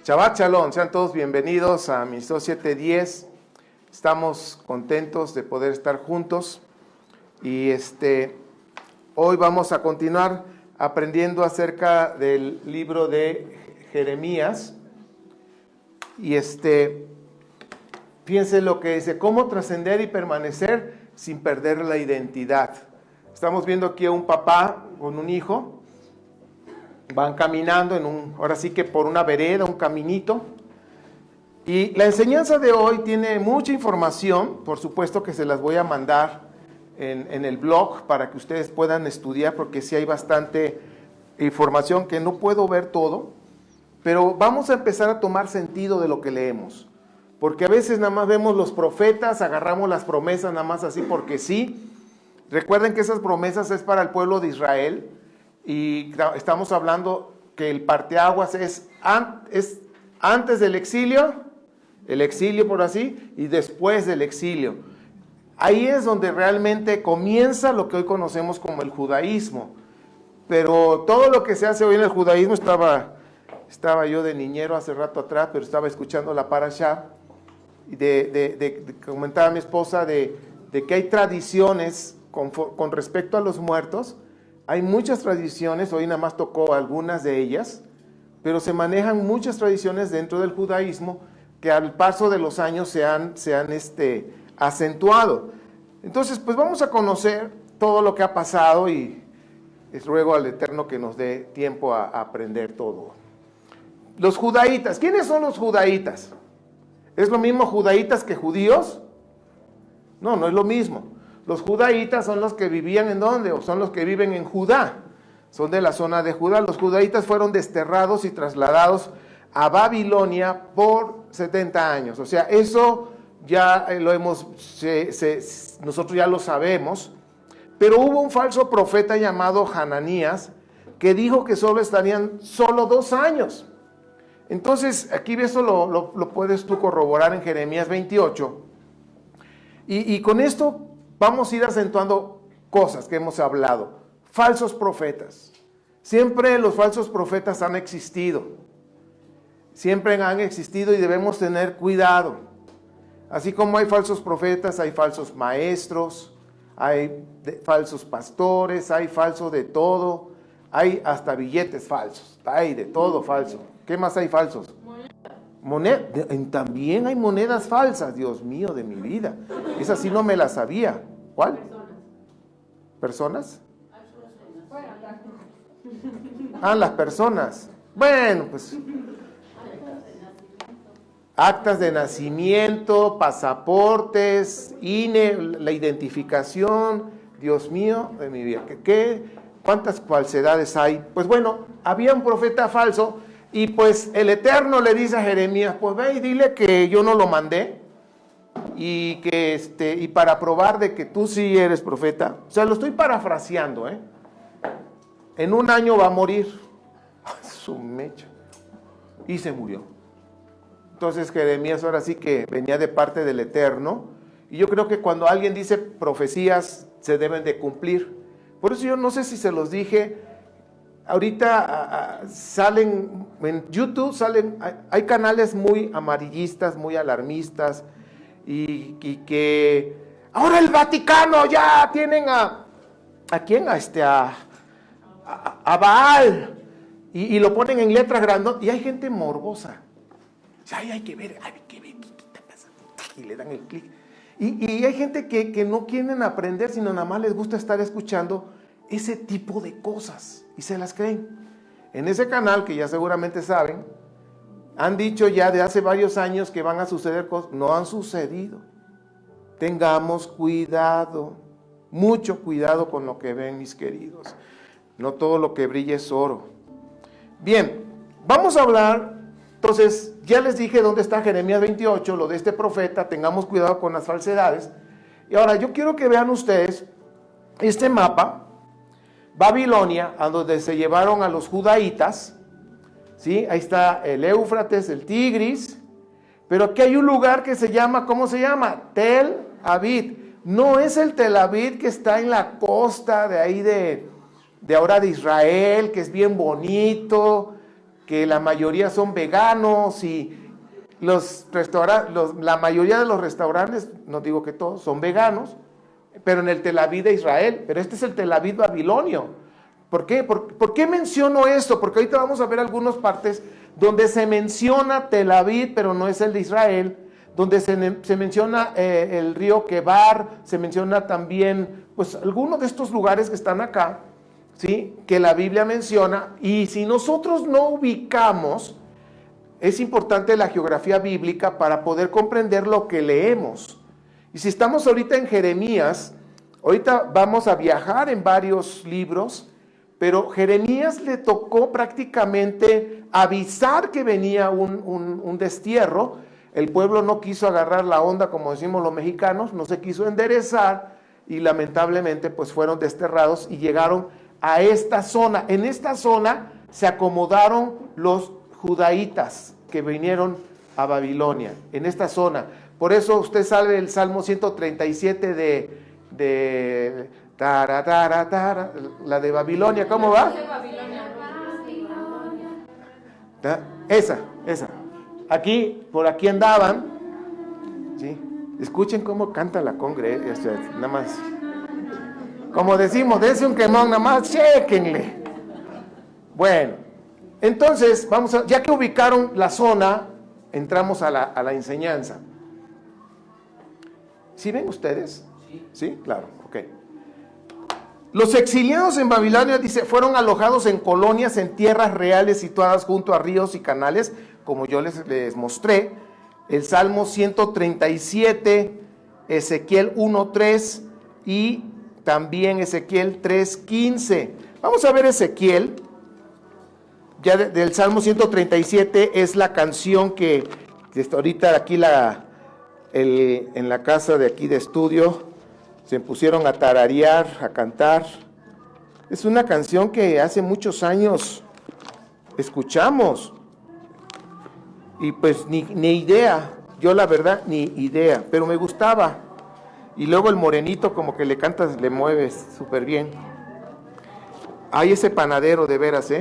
Shabbat Shalom, sean todos bienvenidos a Mitzvot 7:10. Estamos contentos de poder estar juntos y hoy vamos a continuar aprendiendo acerca del libro de Jeremías. Y fíjense lo que dice: cómo trascender y permanecer sin perder la identidad. Estamos viendo aquí a un papá con un hijo. Van caminando ahora sí que por una vereda, un caminito. Y la enseñanza de hoy tiene mucha información, por supuesto que se las voy a mandar en el blog para que ustedes puedan estudiar, porque sí hay bastante información que no puedo ver todo, pero vamos a empezar a tomar sentido de lo que leemos. Porque a veces nada más vemos los profetas, agarramos las promesas nada más así porque sí. Recuerden que esas promesas es para el pueblo de Israel. Y estamos hablando que el parteaguas es antes del exilio, el exilio por así, y después del exilio. Ahí es donde realmente comienza lo que hoy conocemos como el judaísmo. Pero todo lo que se hace hoy en el judaísmo, estaba yo de niñero hace rato atrás, pero estaba escuchando la parashá, y comentaba mi esposa de que hay tradiciones con respecto a los muertos. Hay muchas tradiciones, hoy nada más tocó algunas de ellas, pero se manejan muchas tradiciones dentro del judaísmo que al paso de los años se han acentuado. Entonces, pues vamos a conocer todo lo que ha pasado y les ruego al Eterno que nos dé tiempo a aprender todo. Los judaítas, ¿quiénes son los judaítas? ¿Es lo mismo judaítas que judíos? No, no es lo mismo. Los judaítas son los que vivían ¿en dónde? O son los que viven en Judá. Son de la zona de Judá. Los judaítas fueron desterrados y trasladados a Babilonia por 70 años. O sea, eso ya nosotros ya lo sabemos. Pero hubo un falso profeta llamado Hananías que dijo que solo estarían 2 años. Entonces, aquí eso lo puedes tú corroborar en Jeremías 28. Y con esto vamos a ir acentuando cosas que hemos hablado. Falsos profetas. Siempre los falsos profetas han existido. Siempre han existido y debemos tener cuidado. Así como hay falsos profetas, hay falsos maestros, hay falsos pastores, hay falso de todo. Hay hasta billetes falsos. Hay de todo falso. ¿Qué más hay falsos? También hay monedas falsas. Dios mío de mi vida. Esa sí no me la sabía. ¿Cuál? ¿Personas? Las personas. Bueno, pues actas de nacimiento, pasaportes, INE, la identificación. Dios mío de mi vida. ¿Cuántas falsedades hay? Pues bueno, había un profeta falso y pues el Eterno le dice a Jeremías: pues ve y dile que yo no lo mandé. Y que y para probar de que tú sí eres profeta, o sea, lo estoy parafraseando, en 1 año va a morir. Su mecha. Y se murió. Entonces Jeremías ahora sí que venía de parte del Eterno, y yo creo que cuando alguien dice profecías se deben de cumplir. Por eso yo no sé si se los dije, ahorita salen en YouTube, hay canales muy amarillistas, muy alarmistas, y que ahora el Vaticano ya tienen ¿a quién? A Baal, y lo ponen en letras grandes, y hay gente morbosa. Hay que ver, ¿qué está pasando? Y le dan el clic. Y hay gente que no quieren aprender, sino nada más les gusta estar escuchando ese tipo de cosas, y se las creen. En ese canal, que ya seguramente saben, han dicho ya de hace varios años que van a suceder cosas. No han sucedido. Tengamos cuidado, mucho cuidado con lo que ven, mis queridos. No todo lo que brilla es oro. Bien, vamos a hablar. Entonces, ya les dije dónde está Jeremías 28, lo de este profeta. Tengamos cuidado con las falsedades. Y ahora yo quiero que vean ustedes este mapa. Babilonia, a donde se llevaron a los judaítas. ¿Sí? Ahí está el Éufrates, el Tigris, pero aquí hay un lugar que se llama, ¿cómo se llama? Tel Aviv. No es el Tel Aviv que está en la costa de ahí de ahora de Israel, que es bien bonito, que la mayoría son veganos y la mayoría de los restaurantes, no digo que todos, son veganos, pero en el Tel Aviv de Israel, pero este es el Tel Aviv babilonio. ¿Por qué? ¿Por qué menciono esto? Porque ahorita vamos a ver algunas partes donde se menciona Tel Aviv, pero no es el de Israel, donde se menciona el río Quebar, se menciona también, pues, algunos de estos lugares que están acá, ¿sí? Que la Biblia menciona, y si nosotros no ubicamos, es importante la geografía bíblica para poder comprender lo que leemos. Y si estamos ahorita en Jeremías, ahorita vamos a viajar en varios libros, pero Jeremías le tocó prácticamente avisar que venía un destierro. El pueblo no quiso agarrar la onda, como decimos los mexicanos, no se quiso enderezar y lamentablemente pues fueron desterrados y llegaron a esta zona. En esta zona se acomodaron los judaítas que vinieron a Babilonia, en esta zona. Por eso usted sabe el Salmo 137 de tara, tara, tara, la de Babilonia, ¿cómo va? Esa. Aquí, por aquí andaban, ¿sí? Escuchen cómo canta la congre, nada más. Como decimos, dense un quemón, nada más, chéquenle. Bueno, entonces, ya que ubicaron la zona, entramos a la enseñanza. ¿Sí ven ustedes? Sí, claro, ok. Los exiliados en Babilonia, dice, fueron alojados en colonias en tierras reales situadas junto a ríos y canales, como yo les mostré. El Salmo 137, Ezequiel 1:3 y también Ezequiel 3:15. Vamos a ver Ezequiel, ya del Salmo 137 es la canción que ahorita aquí en la casa de aquí de estudio se pusieron a tararear, a cantar. Es una canción que hace muchos años escuchamos y pues ni idea, yo la verdad ni idea, pero me gustaba. Y luego el morenito como que le cantas, le mueves súper bien. Hay ese panadero de veras,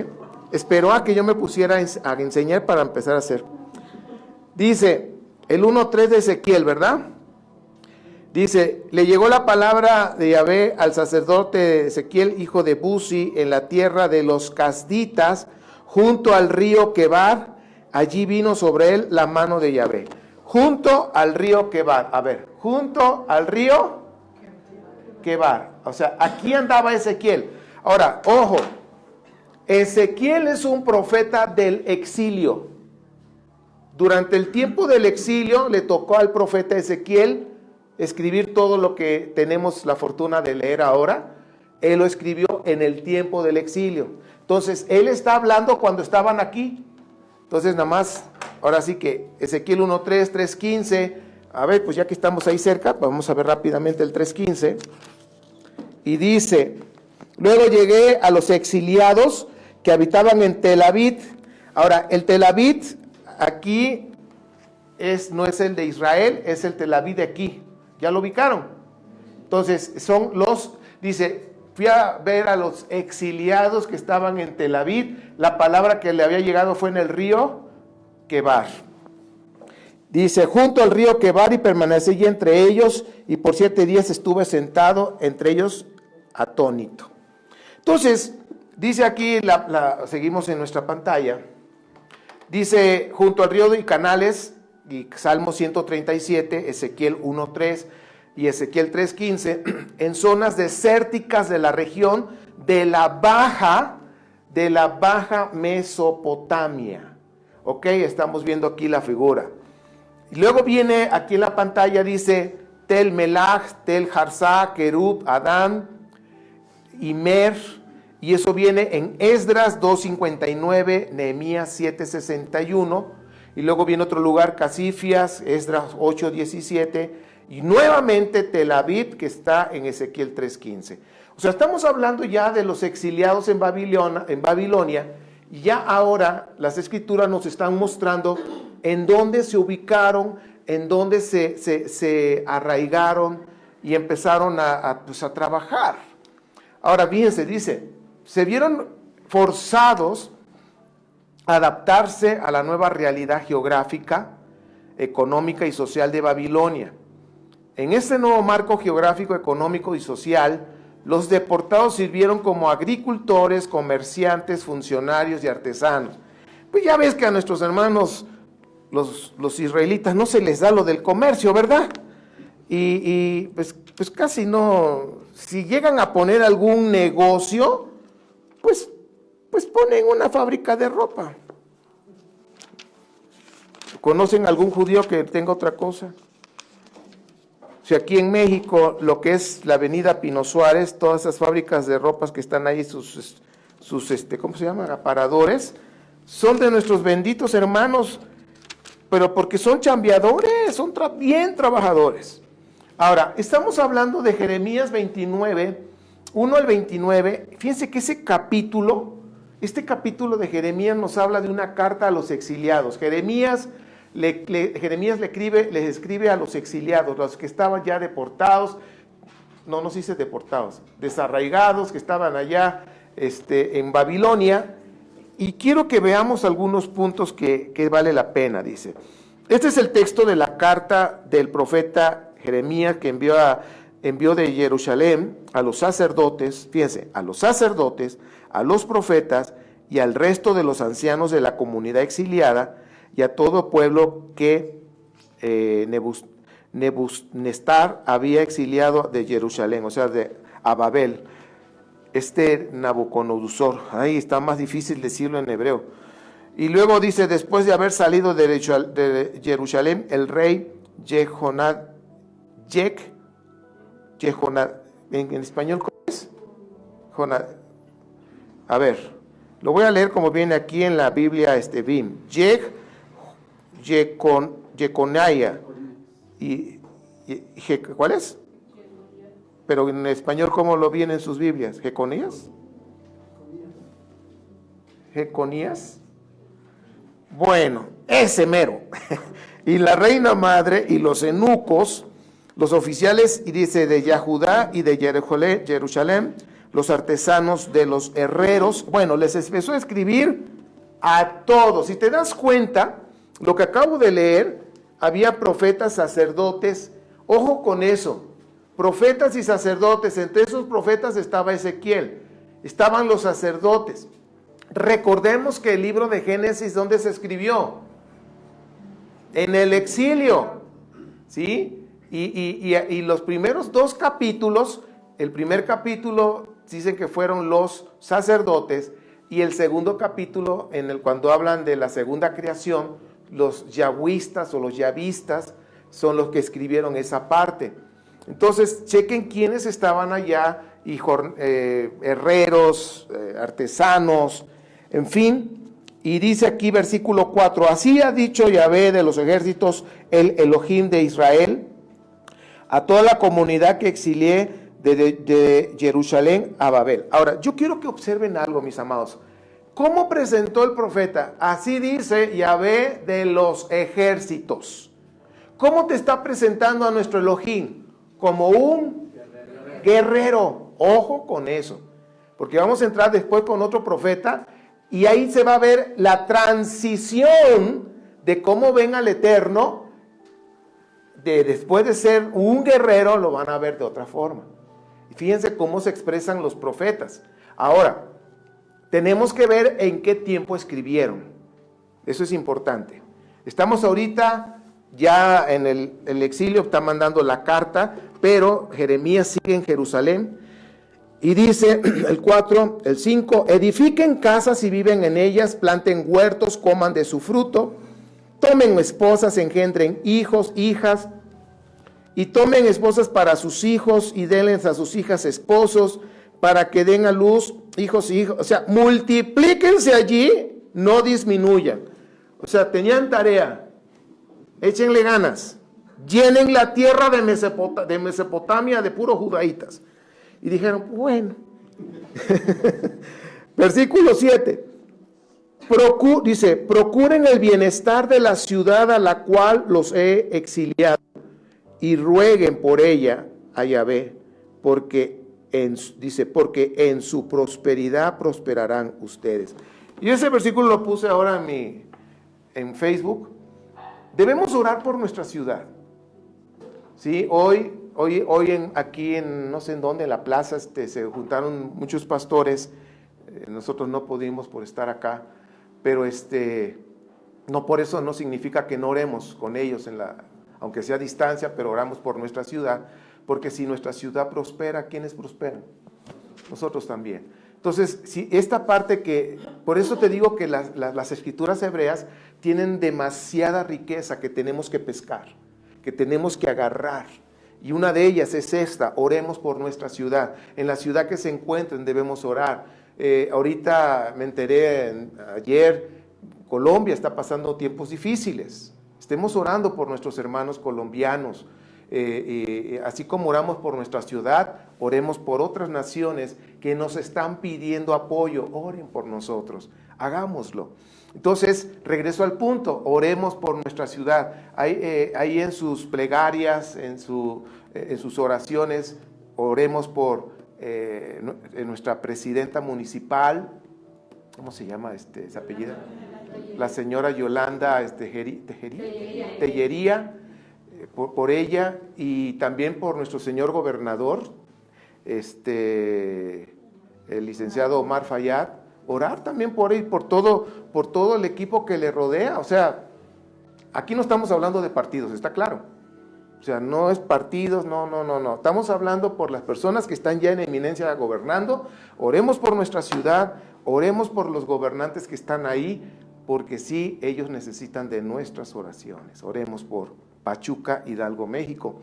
esperó a que yo me pusiera a enseñar para empezar a hacer. Dice el 1:3 de Ezequiel, ¿verdad? Dice, le llegó la palabra de Yahvé al sacerdote Ezequiel, hijo de Buzi, en la tierra de los Casditas, junto al río Quebar. Allí vino sobre él la mano de Yahvé. Junto al río Quebar. A ver, junto al río Quebar. O sea, aquí andaba Ezequiel. Ahora, ojo, Ezequiel es un profeta del exilio. Durante el tiempo del exilio le tocó al profeta Ezequiel escribir todo lo que tenemos la fortuna de leer ahora. Él lo escribió en el tiempo del exilio. Entonces, él está hablando cuando estaban aquí. Entonces, nada más, ahora sí que Ezequiel 1:3, 3:15. A ver, pues ya que estamos ahí cerca, vamos a ver rápidamente el 3:15. Y dice, luego llegué a los exiliados que habitaban en Tel Aviv. Ahora, el Tel Aviv aquí no es el de Israel, es el Tel Aviv de aquí. ¿Ya lo ubicaron? Entonces, dice, fui a ver a los exiliados que estaban en Tel Aviv. La palabra que le había llegado fue en el río Quebar. Dice, junto al río Quebar, y permanecí entre ellos, y por 7 días estuve sentado entre ellos atónito. Entonces, dice aquí, seguimos en nuestra pantalla, dice, junto al río y canales, y Salmo 137, Ezequiel 1:3 y Ezequiel 3:15, en zonas desérticas de la región de la Baja Mesopotamia. Ok, estamos viendo aquí la figura. Y luego viene aquí en la pantalla, dice Tel Melach, Tel Harsá, Kerub, Adán, Imer, y eso viene en Esdras 2:59, Nehemías 7:61, y luego viene otro lugar, Casifias, Esdras 8:17, y nuevamente Tel Aviv, que está en Ezequiel 3:15. O sea, estamos hablando ya de los exiliados en Babilonia, y ya ahora las escrituras nos están mostrando en dónde se ubicaron, en dónde se arraigaron y empezaron a trabajar. Ahora, fíjense, dice, se vieron forzados adaptarse a la nueva realidad geográfica, económica y social de Babilonia. En este nuevo marco geográfico, económico y social, los deportados sirvieron como agricultores, comerciantes, funcionarios y artesanos. Pues ya ves que a nuestros hermanos, los israelitas, no se les da lo del comercio, ¿verdad? Y pues casi no, si llegan a poner algún negocio, pues ponen una fábrica de ropa. ¿Conocen algún judío que tenga otra cosa? O sea, aquí en México, lo que es la avenida Pino Suárez, todas esas fábricas de ropas que están ahí, sus ¿cómo se llaman? Aparadores, son de nuestros benditos hermanos, pero porque son chambeadores, son bien trabajadores. Ahora, estamos hablando de Jeremías 29, 1 al 29, fíjense que este capítulo de Jeremías nos habla de una carta a los exiliados. Jeremías les escribe a los exiliados, los que estaban ya deportados, no se dice deportados, desarraigados, que estaban allá en Babilonia, y quiero que veamos algunos puntos que vale la pena, dice. Este es el texto de la carta del profeta Jeremías que envió de Jerusalén a los sacerdotes, fíjense, a los sacerdotes, a los profetas y al resto de los ancianos de la comunidad exiliada y a todo pueblo que Nebuznestar había exiliado de Jerusalén, o sea, a Babel. Nabucodonosor, ahí está más difícil decirlo en hebreo. Y luego dice, después de haber salido de Jerusalén, el rey en español, ¿cómo es? A ver, lo voy a leer como viene aquí en la Biblia, BIM. Jeconaya. ¿Cuál es? Pero en español, ¿cómo lo viene en sus Biblias? ¿Jeconías? ¿Jeconías? Bueno, ese mero. Y la reina madre y los eunucos, los oficiales, y dice, de Yahudá y de Jerusalén, los artesanos de los herreros, bueno, les empezó a escribir a todos. Si te das cuenta, lo que acabo de leer, había profetas, sacerdotes, ojo con eso, profetas y sacerdotes. Entre esos profetas estaba Ezequiel, estaban los sacerdotes. Recordemos que el libro de Génesis, ¿dónde se escribió? En el exilio, ¿sí? Y los primeros dos capítulos, el primer capítulo dicen que fueron los sacerdotes, y el segundo capítulo, cuando hablan de la segunda creación, los yahwistas o los yavistas son los que escribieron esa parte. Entonces, chequen quiénes estaban allá, herreros, artesanos, en fin. Y dice aquí versículo 4, así ha dicho Yahvé de los ejércitos, el Elohim de Israel, a toda la comunidad que exilié de Jerusalén a Babel. Ahora, yo quiero que observen algo, mis amados. ¿Cómo presentó el profeta? Así dice Yahvé de los ejércitos. ¿Cómo te está presentando a nuestro Elohim? Como un guerrero. Ojo con eso, porque vamos a entrar después con otro profeta y ahí se va a ver la transición de cómo ven al Eterno. Después de ser un guerrero, lo van a ver de otra forma. Y fíjense cómo se expresan los profetas. Ahora, tenemos que ver en qué tiempo escribieron. Eso es importante. Estamos ahorita ya en el exilio, está mandando la carta, pero Jeremías sigue en Jerusalén. Y dice el 4, el 5, edifiquen casas y viven en ellas, planten huertos, coman de su fruto, tomen esposas, engendren hijos, hijas, y tomen esposas para sus hijos y denles a sus hijas esposos, para que den a luz hijos y hijos. O sea, multiplíquense allí, no disminuyan. O sea, tenían tarea, échenle ganas, llenen la tierra de Mesopotamia de puros judaítas. Y dijeron, bueno. Versículo 7. Dice, procuren el bienestar de la ciudad a la cual los he exiliado y rueguen por ella a Yahvé, porque en su prosperidad prosperarán ustedes. Y ese versículo lo puse ahora en Facebook. Debemos orar por nuestra ciudad. Sí, hoy aquí en no sé en dónde, en la plaza, se juntaron muchos pastores. Nosotros no pudimos por estar acá, pero no, por eso no significa que no oremos con ellos, aunque sea a distancia, pero oramos por nuestra ciudad, porque si nuestra ciudad prospera, ¿quiénes prosperan? Nosotros también. Entonces, si esta parte por eso te digo que las escrituras hebreas tienen demasiada riqueza que tenemos que pescar, que tenemos que agarrar. Y una de ellas es esta: oremos por nuestra ciudad. En la ciudad que se encuentren debemos orar. Ahorita me enteré ayer, Colombia está pasando tiempos difíciles. Estemos orando por nuestros hermanos colombianos. Así como oramos por nuestra ciudad, oremos por otras naciones que nos están pidiendo apoyo. Oren por nosotros, hagámoslo. Entonces, regreso al punto: oremos por nuestra ciudad. Ahí en sus plegarias, en sus oraciones, oremos por nuestra presidenta municipal. ¿Cómo se llama esa apellida? La señora Yolanda Tellería. Por ella, y también por nuestro señor gobernador, el licenciado Omar Fayad. Orar también por él, por todo el equipo que le rodea. O sea, aquí no estamos hablando de partidos, está claro. O sea, no es partidos, no. Estamos hablando por las personas que están ya en eminencia gobernando. Oremos por nuestra ciudad, oremos por los gobernantes que están ahí, porque sí, ellos necesitan de nuestras oraciones. Oremos por Pachuca, Hidalgo, México,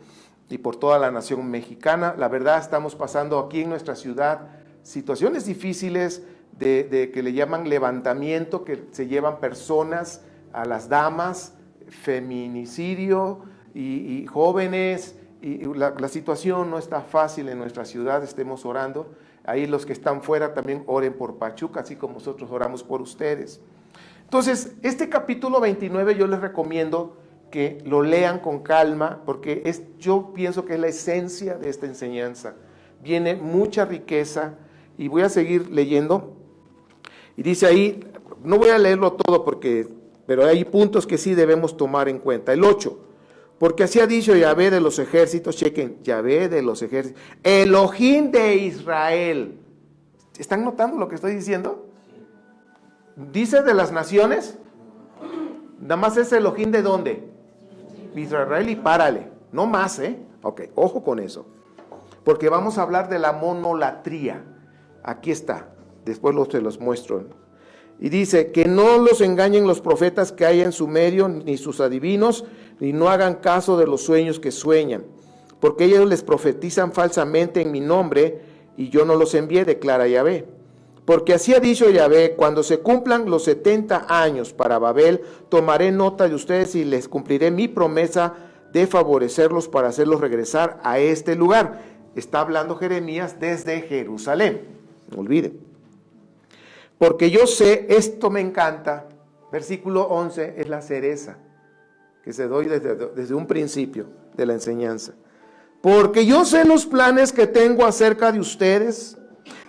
y por toda la nación mexicana. La verdad, estamos pasando aquí en nuestra ciudad situaciones difíciles de que le llaman levantamiento, que se llevan personas, a las damas, feminicidio y jóvenes, y la situación no está fácil en nuestra ciudad. Estemos orando. Ahí los que están fuera también oren por Pachuca, así como nosotros oramos por ustedes. Entonces, este capítulo 29 yo les recomiendo que lo lean con calma, porque yo pienso que es la esencia de esta enseñanza. Viene mucha riqueza, y voy a seguir leyendo. Y dice ahí, no voy a leerlo todo pero hay puntos que sí debemos tomar en cuenta. El 8, porque así ha dicho Yahvé de los ejércitos. Chequen, Yahvé de los ejércitos, Elohim de Israel. ¿Están notando lo que estoy diciendo? Dice de las naciones, nada más es Elohim de ¿dónde? Israel, y párale, no más, Ok, ojo con eso, porque vamos a hablar de la monolatría. Aquí está, después se los muestro. Y dice, que no los engañen los profetas que hay en su medio, ni sus adivinos, ni no hagan caso de los sueños que sueñan, porque ellos les profetizan falsamente en mi nombre, y yo no los envié, declara Yahvé. Porque así ha dicho Yahvé, cuando se cumplan los 70 años para Babel, tomaré nota de ustedes y les cumpliré mi promesa de favorecerlos para hacerlos regresar a este lugar. Está hablando Jeremías desde Jerusalén, no olviden. Porque yo sé, esto me encanta, versículo 11 es la cereza que se doy desde un principio de la enseñanza. Porque yo sé los planes que tengo acerca de ustedes,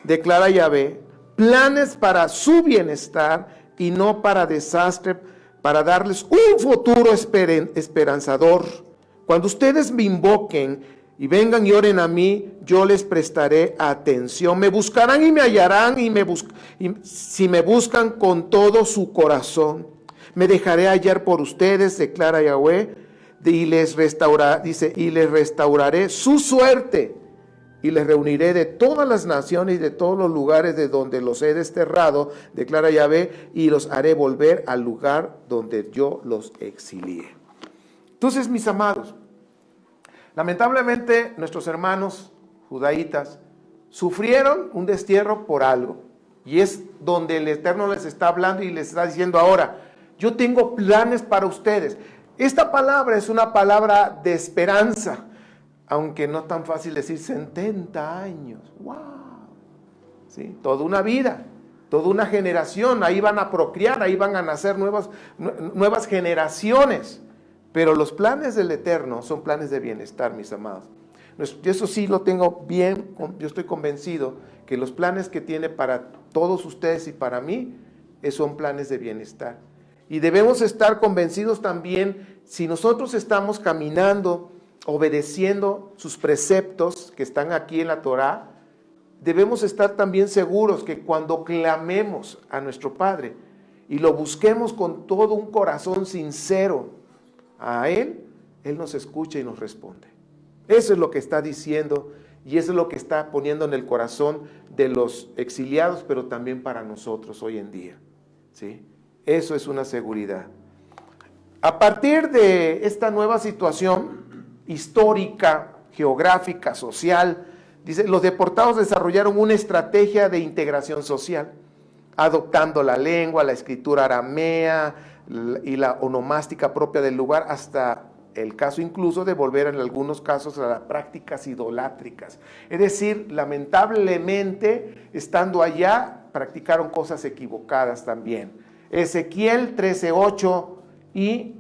declara Yahvé, planes para su bienestar y no para desastre, para darles un futuro esperanzador. Cuando ustedes me invoquen y vengan y oren a mí, yo les prestaré atención. Me buscarán y me hallarán, y si me buscan con todo su corazón. Me dejaré hallar por ustedes, declara Yahvé, y les restauraré su suerte. Y les reuniré de todas las naciones y de todos los lugares de donde los he desterrado, declara Yahvé, y los haré volver al lugar donde yo los exilié. Entonces, mis amados, lamentablemente nuestros hermanos judaítas sufrieron un destierro por algo, y es donde el Eterno les está hablando y les está diciendo ahora, yo tengo planes para ustedes. Esta palabra es una palabra de esperanza, aunque no tan fácil decir 70 años, wow, ¿sí? Toda una vida, toda una generación, ahí van a procrear, ahí van a nacer nuevas generaciones, pero los planes del Eterno son planes de bienestar, mis amados. Eso sí lo tengo bien, yo estoy convencido que los planes que tiene para todos ustedes y para mí son planes de bienestar. Y debemos estar convencidos también, si nosotros estamos caminando, obedeciendo sus preceptos que están aquí en la Torá, debemos estar también seguros que cuando clamemos a nuestro Padre y lo busquemos con todo un corazón sincero a Él, Él nos escucha y nos responde. Eso es lo que está diciendo y eso es lo que está poniendo en el corazón de los exiliados, pero también para nosotros hoy en día, ¿sí? Eso es una seguridad. A partir de esta nueva situación histórica, geográfica, social, dice, los deportados desarrollaron una estrategia de integración social, adoptando la lengua, la escritura aramea y la onomástica propia del lugar, hasta el caso incluso de volver en algunos casos a las prácticas idolátricas. Es decir, lamentablemente, estando allá, practicaron cosas equivocadas también. Ezequiel 13:8 y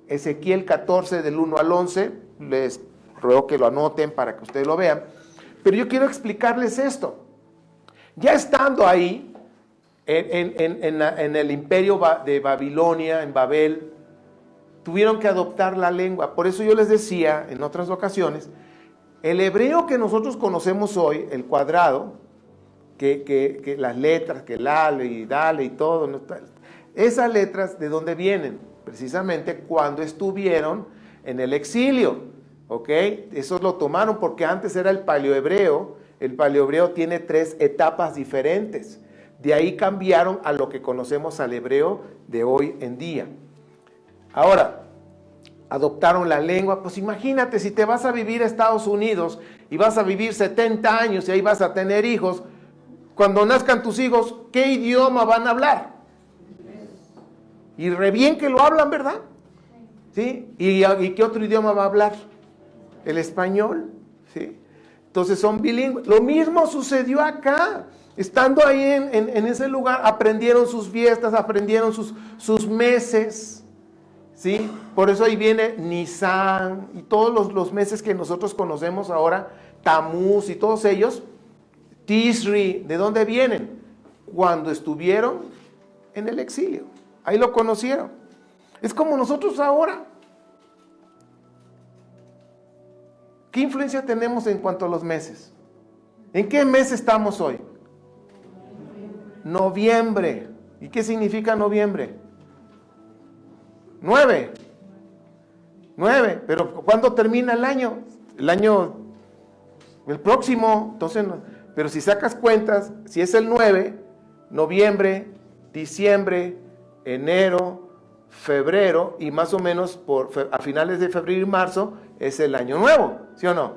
Ezequiel 14 del 1 al 11, les ruego que lo anoten para que ustedes lo vean, pero yo quiero explicarles esto. Ya estando ahí, en el imperio de Babilonia, en Babel, tuvieron que adoptar la lengua. Por eso yo les decía en otras ocasiones, el hebreo que nosotros conocemos hoy, el cuadrado, que las letras, que lale y dale y todo, ¿no? Esas letras, ¿de dónde vienen? Precisamente cuando estuvieron en el exilio, ¿ok? Eso lo tomaron porque antes era el paleohebreo. El paleohebreo tiene 3 etapas diferentes. De ahí cambiaron a lo que conocemos al hebreo de hoy en día. Ahora, adoptaron la lengua. Pues imagínate, si te vas a vivir a Estados Unidos y vas a vivir 70 años y ahí vas a tener hijos, cuando nazcan tus hijos, ¿qué idioma van a hablar? Y re bien que lo hablan, ¿verdad? ¿Sí? ¿Y qué otro idioma va a hablar? El español, ¿sí? Entonces son bilingües. Lo mismo sucedió acá. Estando ahí en ese lugar, aprendieron sus fiestas, aprendieron sus meses, ¿sí? Por eso ahí viene Nisan y todos los meses que nosotros conocemos ahora, Tamuz y todos ellos. Tisri, ¿de dónde vienen? Cuando estuvieron en el exilio. Ahí lo conocieron. Es como nosotros ahora. ¿Qué influencia tenemos en cuanto a los meses? ¿En qué mes estamos hoy? Noviembre. ¿Y qué significa noviembre? 9. Pero ¿cuándo termina el año? El próximo. Entonces, pero si sacas cuentas, si es el 9, noviembre, diciembre, enero, febrero, y más o menos a finales de febrero y marzo es el año nuevo, ¿sí o no?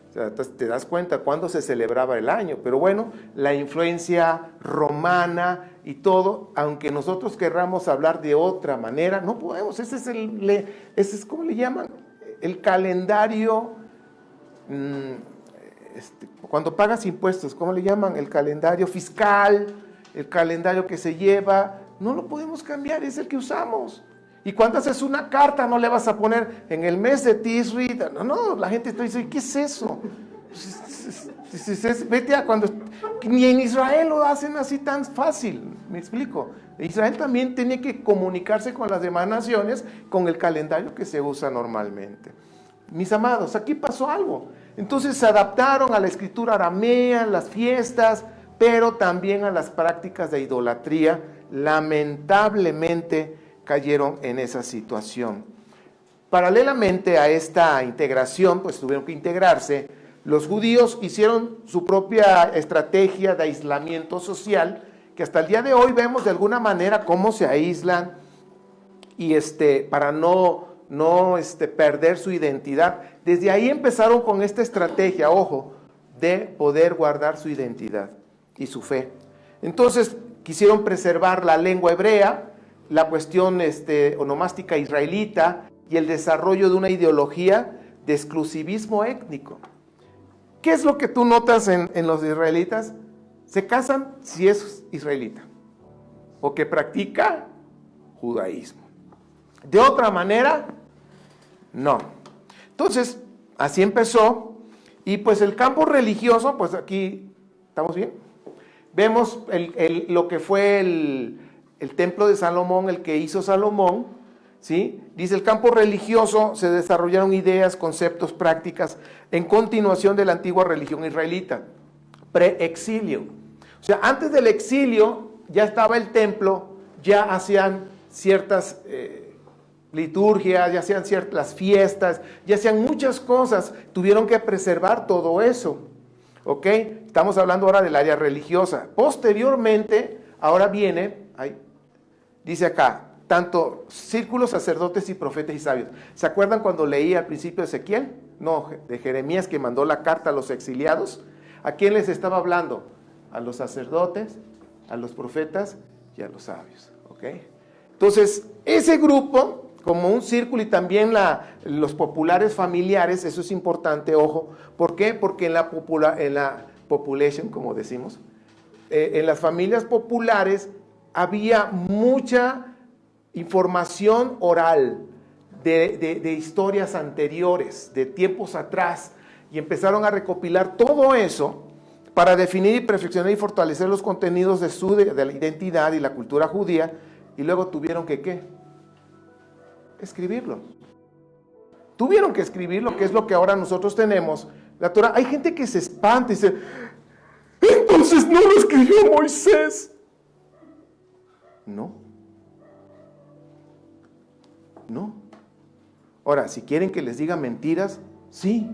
O sea, te das cuenta cuándo se celebraba el año. Pero bueno, la influencia romana y todo, aunque nosotros querramos hablar de otra manera, no podemos. Ese es ¿cómo le llaman? El calendario, cuando pagas impuestos, ¿cómo le llaman? El calendario fiscal, el calendario que se lleva, no lo podemos cambiar, es el que usamos. Y cuando haces una carta, no le vas a poner en el mes de Tisri. No, la gente te dice, ¿qué es eso? Vete a cuando... Ni en Israel lo hacen así tan fácil, ¿me explico? Israel también tiene que comunicarse con las demás naciones con el calendario que se usa normalmente. Mis amados, aquí pasó algo. Entonces se adaptaron a la escritura aramea, las fiestas, pero también a las prácticas de idolatría. Lamentablemente cayeron en esa situación. Paralelamente a esta integración, pues tuvieron que integrarse, los judíos hicieron su propia estrategia de aislamiento social, que hasta el día de hoy vemos de alguna manera cómo se aíslan y para no perder su identidad. Desde ahí empezaron con esta estrategia, ojo, de poder guardar su identidad y su fe. Entonces quisieron preservar la lengua hebrea, la cuestión onomástica israelita y el desarrollo de una ideología de exclusivismo étnico. ¿Qué es lo que tú notas en los israelitas? Se casan si es israelita o que practica judaísmo. De otra manera, no. Entonces, así empezó y pues el campo religioso, pues aquí, ¿estamos bien? Vemos lo que fue el templo de Salomón, el que hizo Salomón, ¿sí? Dice, el campo religioso se desarrollaron ideas, conceptos, prácticas en continuación de la antigua religión israelita, pre-exilio. O sea, antes del exilio ya estaba el templo, ya hacían ciertas liturgias, ya hacían ciertas fiestas, ya hacían muchas cosas, tuvieron que preservar todo eso, ¿ok? Estamos hablando ahora del área religiosa. Posteriormente, ahora viene, dice acá, tanto círculos, sacerdotes y profetas y sabios. ¿Se acuerdan cuando leí al principio de Ezequiel? No, de Jeremías, que mandó la carta a los exiliados. ¿A quién les estaba hablando? A los sacerdotes, a los profetas y a los sabios, ¿ok? Entonces, ese grupo, como un círculo, y también los populares familiares, eso es importante, ojo. ¿Por qué? Porque en la population, como decimos, en las familias populares había mucha información oral de historias anteriores, de tiempos atrás, y empezaron a recopilar todo eso para definir y perfeccionar y fortalecer los contenidos de la identidad y la cultura judía, y luego tuvieron que, ¿qué? Escribirlo. Tuvieron que escribirlo, que es lo que ahora nosotros tenemos. La Torah, hay gente que se espanta y dice, entonces no lo escribió Moisés. No. No. Ahora, si quieren que les diga mentiras, sí.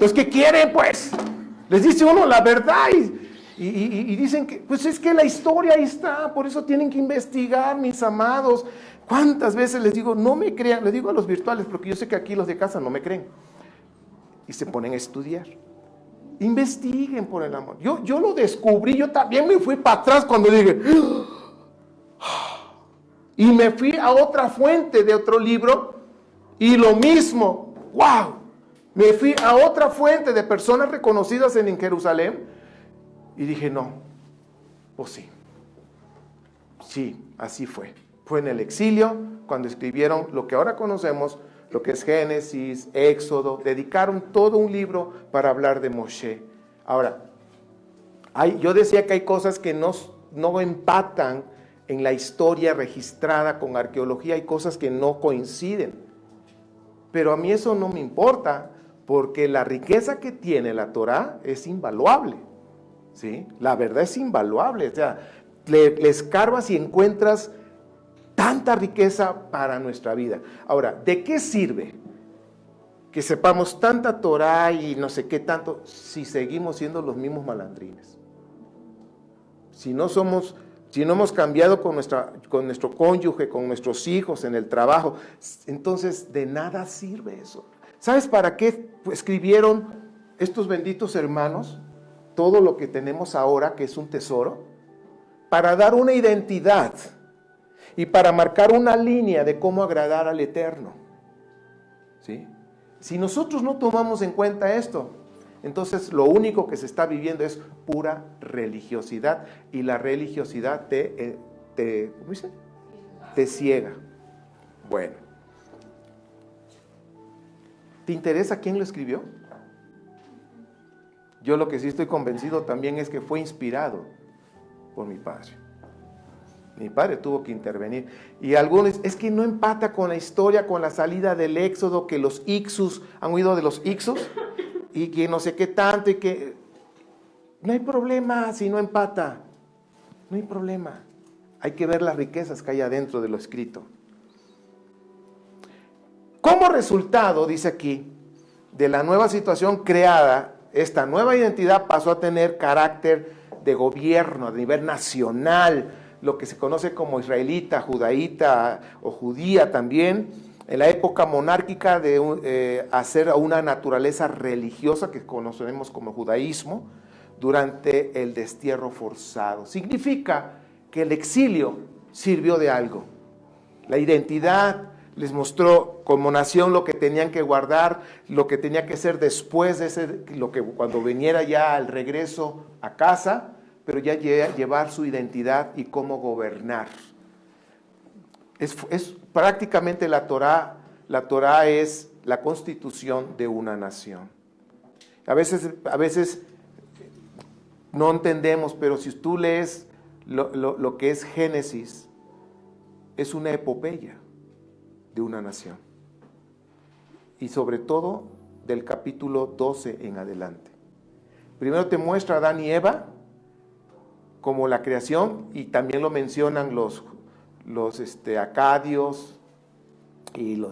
Los que quieren, pues, les dice uno la verdad y dicen que, pues es que la historia ahí está, por eso tienen que investigar, mis amados. ¿Cuántas veces les digo, no me crean? Les digo a los virtuales, porque yo sé que aquí los de casa no me creen. Y se ponen a estudiar. Investiguen, por el amor. Yo lo descubrí, yo también me fui para atrás cuando dije, y me fui a otra fuente de otro libro, y lo mismo, wow. Me fui a otra fuente de personas reconocidas en Jerusalén, y dije, no, pues sí. Sí, así fue. Fue en el exilio, cuando escribieron lo que ahora conocemos, lo que es Génesis, Éxodo, dedicaron todo un libro para hablar de Moshe. Ahora, yo decía que hay cosas que no empatan en la historia registrada con arqueología, hay cosas que no coinciden. Pero a mí eso no me importa, porque la riqueza que tiene la Torá es invaluable, ¿sí? La verdad es invaluable, o sea, le escarbas y encuentras tanta riqueza para nuestra vida. Ahora, ¿de qué sirve que sepamos tanta Torá y no sé qué tanto si seguimos siendo los mismos malandrines? Si no hemos cambiado con nuestro cónyuge, con nuestros hijos, en el trabajo, entonces de nada sirve eso. ¿Sabes para qué escribieron estos benditos hermanos todo lo que tenemos ahora, que es un tesoro? Para dar una identidad y para marcar una línea de cómo agradar al Eterno, ¿sí? Si nosotros no tomamos en cuenta esto, entonces lo único que se está viviendo es pura religiosidad, y la religiosidad ¿cómo dice? Te ciega. Bueno, ¿te interesa quién lo escribió? Yo lo que sí estoy convencido también es que fue inspirado por mi padre. Mi padre tuvo que intervenir. Y algunos, es que no empata con la historia, con la salida del Éxodo, que los Ixus, ¿han oído de los Ixus? Y que no sé qué tanto, y que... No hay problema si no empata. No hay problema. Hay que ver las riquezas que hay adentro de lo escrito. Como resultado, dice aquí, de la nueva situación creada, esta nueva identidad pasó a tener carácter de gobierno a nivel nacional, lo que se conoce como israelita, judaíta o judía también, en la época monárquica de hacer a una naturaleza religiosa que conocemos como judaísmo durante el destierro forzado. Significa que el exilio sirvió de algo. La identidad les mostró como nación lo que tenían que guardar, lo que tenía que ser después de cuando viniera ya el regreso a casa, pero ya llevar su identidad y cómo gobernar. Es prácticamente la Torá es la constitución de una nación. A veces no entendemos, pero si tú lees lo que es Génesis, es una epopeya de una nación. Y sobre todo del capítulo 12 en adelante. Primero te muestra a Adán y Eva como la creación, y también lo mencionan los acadios y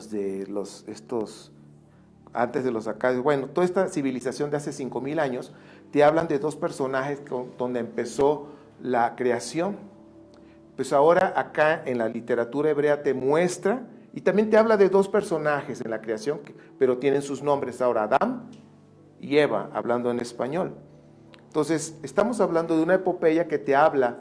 antes de los acadios. Bueno, toda esta civilización de hace 5000 años te hablan de dos personajes donde empezó la creación. Pues ahora acá en la literatura hebrea te muestra, y también te habla de dos personajes en la creación, pero tienen sus nombres ahora, Adán y Eva, hablando en español. Entonces, estamos hablando de una epopeya que te habla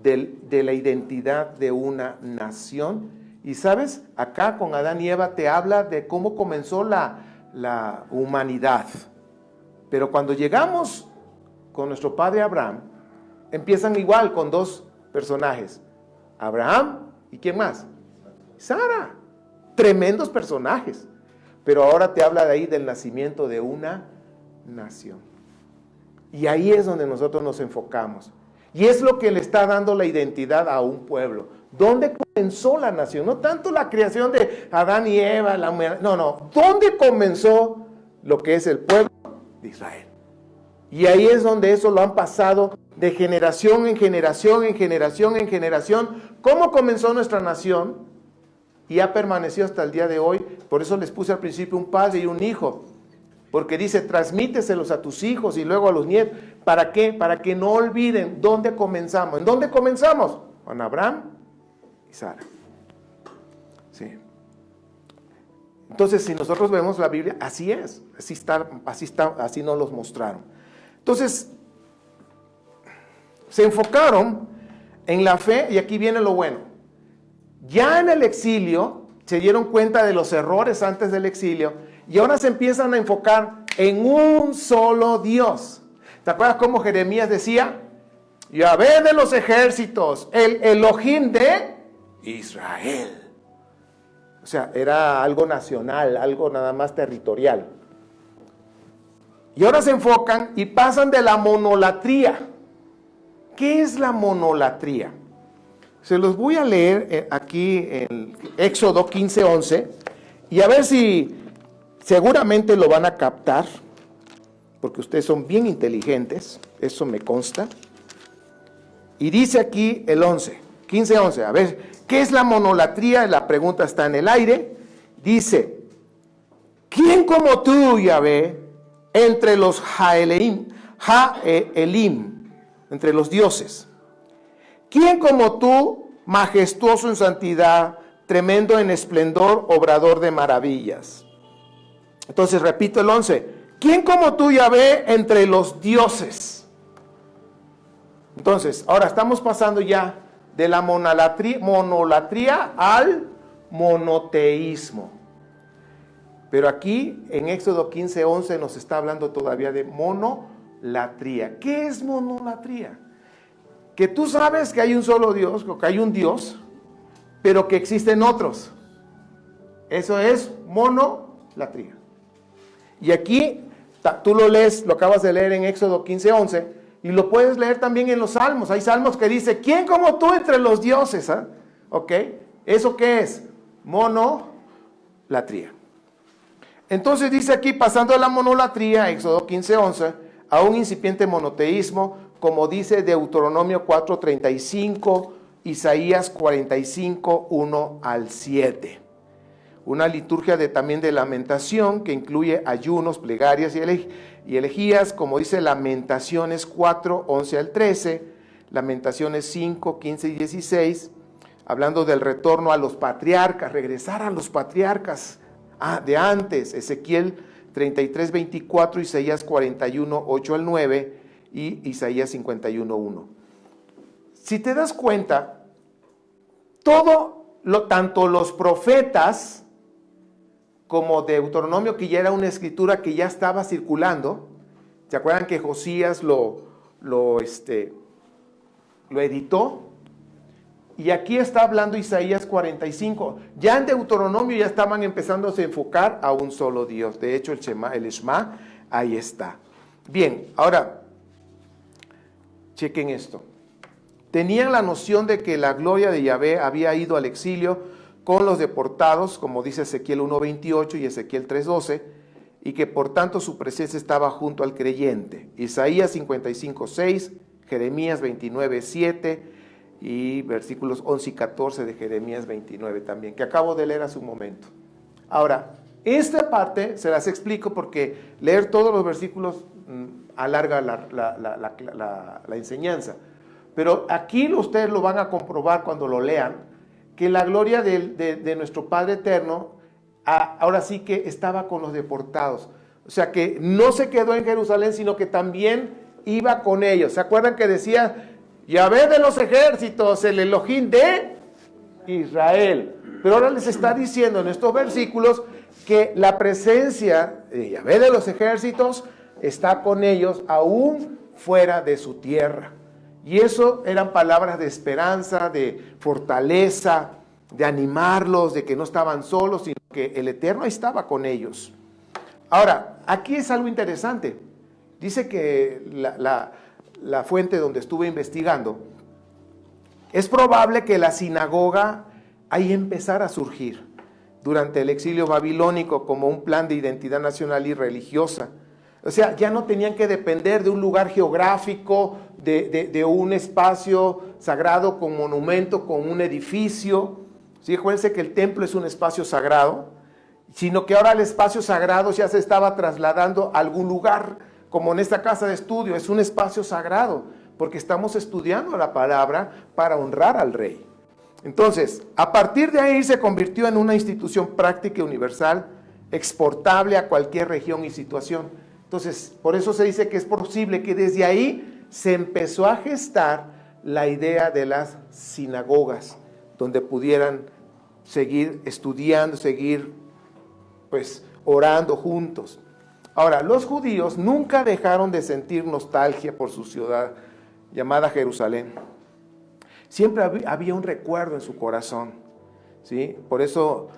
de la identidad de una nación. Y sabes, acá con Adán y Eva te habla de cómo comenzó la humanidad. Pero cuando llegamos con nuestro padre Abraham, empiezan igual con dos personajes. Abraham y ¿quién más? Sara. Tremendos personajes. Pero ahora te habla de ahí del nacimiento de una nación. Y ahí es donde nosotros nos enfocamos. Y es lo que le está dando la identidad a un pueblo. ¿Dónde comenzó la nación? No tanto la creación de Adán y Eva, no. ¿Dónde comenzó lo que es el pueblo de Israel? Y ahí es donde eso lo han pasado de generación en generación, en generación en generación. ¿Cómo comenzó nuestra nación? Y ha permanecido hasta el día de hoy. Por eso les puse al principio un padre y un hijo. Porque dice, transmíteselos a tus hijos y luego a los nietos. ¿Para qué? Para que no olviden dónde comenzamos. ¿En dónde comenzamos? Con Abraham y Sara. Sí. Entonces, si nosotros vemos la Biblia, así es. Así nos los mostraron. Entonces, se enfocaron en la fe, y aquí viene lo bueno. Ya en el exilio, se dieron cuenta de los errores antes del exilio, y ahora se empiezan a enfocar en un solo Dios. ¿Te acuerdas cómo Jeremías decía? Yahvé de los ejércitos, el Elohim de Israel. O sea, era algo nacional, algo nada más territorial. Y ahora se enfocan y pasan de la monolatría. ¿Qué es la monolatría? Se los voy a leer aquí en Éxodo 15:11, y a ver si seguramente lo van a captar, porque ustedes son bien inteligentes, eso me consta. Y dice aquí el 15:11, a ver, ¿qué es la monolatría? La pregunta está en el aire. Dice, ¿quién como tú, Yahvé, entre los Jaelim, entre los dioses? ¿Quién como tú, majestuoso en santidad, tremendo en esplendor, obrador de maravillas? Entonces repito el 11. ¿Quién como tú, Yahvé, entre los dioses? Entonces, ahora estamos pasando ya de la monolatría al monoteísmo. Pero aquí en Éxodo 15:11 nos está hablando todavía de monolatría. ¿Qué es monolatría? Que tú sabes que hay un solo Dios, que hay un Dios, pero que existen otros. Eso es monolatría. Y aquí tú lo lees, lo acabas de leer en Éxodo 15:11, y lo puedes leer también en los salmos. Hay salmos que dice, ¿quién como tú entre los dioses? ¿Ok? ¿Eso qué es? Monolatría. Entonces dice aquí, pasando a la monolatría, Éxodo 15:11, a un incipiente monoteísmo, como dice Deuteronomio 4:35, Isaías 45, 1 al 7. Una liturgia también de lamentación que incluye ayunos, plegarias y elegías, como dice Lamentaciones 4, 11 al 13, Lamentaciones 5, 15 y 16, hablando del retorno a los patriarcas, regresar a los patriarcas de antes, Ezequiel 33, 24, Isaías 41, 8 al 9 y Isaías 51, 1. Si te das cuenta, tanto los profetas como Deuteronomio, que ya era una escritura que ya estaba circulando. ¿Se acuerdan que Josías lo editó? Y aquí está hablando Isaías 45. Ya en Deuteronomio ya estaban empezando a enfocar a un solo Dios. De hecho, el Shema, ahí está. Bien, ahora, chequen esto. Tenían la noción de que la gloria de Yahvé había ido al exilio con los deportados, como dice Ezequiel 1:28 y Ezequiel 3:12, y que por tanto su presencia estaba junto al creyente. Isaías 55:6, Jeremías 29:7 y versículos 11 y 14 de Jeremías 29 también, que acabo de leer hace un momento. Ahora, esta parte se las explico porque leer todos los versículos alarga la enseñanza. Pero aquí ustedes lo van a comprobar cuando lo lean, que la gloria de nuestro Padre Eterno ahora sí que estaba con los deportados. O sea que no se quedó en Jerusalén, sino que también iba con ellos. ¿Se acuerdan que decía Yahvé de los ejércitos, el Elohim de Israel? Pero ahora les está diciendo en estos versículos que la presencia de Yahvé de los ejércitos está con ellos aún fuera de su tierra. Y eso eran palabras de esperanza, de fortaleza, de animarlos, de que no estaban solos, sino que el Eterno estaba con ellos. Ahora, aquí es algo interesante. Dice que la fuente donde estuve investigando, es probable que la sinagoga ahí empezara a surgir durante el exilio babilónico como un plan de identidad nacional y religiosa. O sea, ya no tenían que depender de un lugar geográfico, de un espacio sagrado con monumento, con un edificio. Sí, acuérdense que el templo es un espacio sagrado, sino que ahora el espacio sagrado ya se estaba trasladando a algún lugar, como en esta casa de estudio, es un espacio sagrado, porque estamos estudiando la palabra para honrar al rey. Entonces, a partir de ahí se convirtió en una institución práctica y universal, exportable a cualquier región y situación. Entonces, por eso se dice que es posible que desde ahí se empezó a gestar la idea de las sinagogas, donde pudieran seguir estudiando, seguir pues orando juntos. Ahora, los judíos nunca dejaron de sentir nostalgia por su ciudad llamada Jerusalén. Siempre había un recuerdo en su corazón, ¿sí? Por eso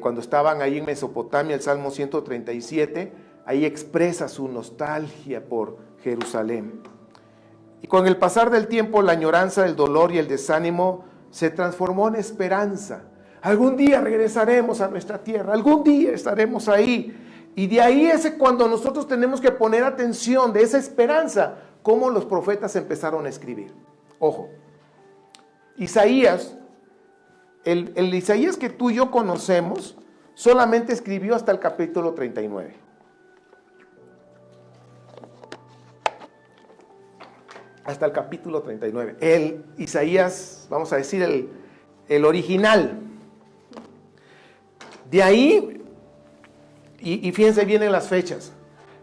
cuando estaban ahí en Mesopotamia, el Salmo 137, ahí expresa su nostalgia por Jerusalén. Y con el pasar del tiempo, la añoranza, el dolor y el desánimo se transformó en esperanza. Algún día regresaremos a nuestra tierra, algún día estaremos ahí. Y de ahí es cuando nosotros tenemos que poner atención de esa esperanza, cómo los profetas empezaron a escribir. Ojo, Isaías, el Isaías que tú y yo conocemos, solamente escribió hasta el capítulo 39. Hasta el capítulo 39. El Isaías, vamos a decir, el original. De ahí, y fíjense bien en las fechas,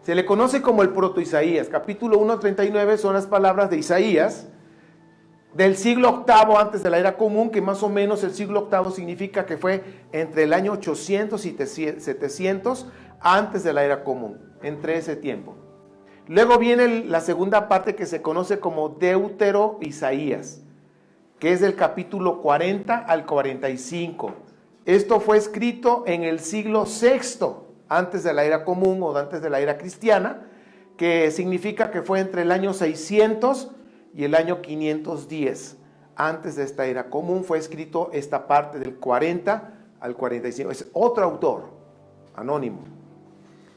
se le conoce como el proto-Isaías. Capítulo 1:39 son las palabras de Isaías, del siglo VIII antes de la era común, que más o menos el siglo VIII significa que fue entre el año 800 y 700 antes de la era común, entre ese tiempo. Luego viene la segunda parte que se conoce como Deutero-Isaías, que es del capítulo 40 al 45. Esto fue escrito en el siglo VI, antes de la era común o antes de la era cristiana, que significa que fue entre el año 600 y el año 510. Antes de esta era común fue escrito esta parte del 40 al 45. Es otro autor, anónimo.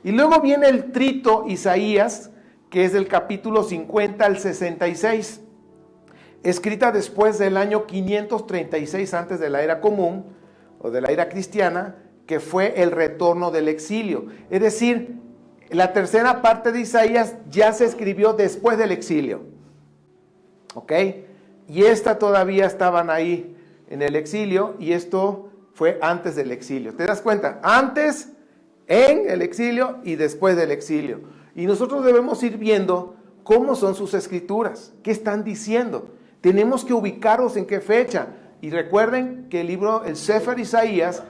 Y luego viene el trito Isaías, que es del capítulo 50 al 66, escrita después del año 536 antes de la era común o de la era cristiana, que fue el retorno del exilio. Es decir, la tercera parte de Isaías ya se escribió después del exilio. ¿Ok? Y esta todavía estaban ahí en el exilio y esto fue antes del exilio. ¿Te das cuenta? Antes, en el exilio y después del exilio. Y nosotros debemos ir viendo cómo son sus escrituras, qué están diciendo. Tenemos que ubicarlos en qué fecha. Y recuerden que el libro, el Sefer Isaías,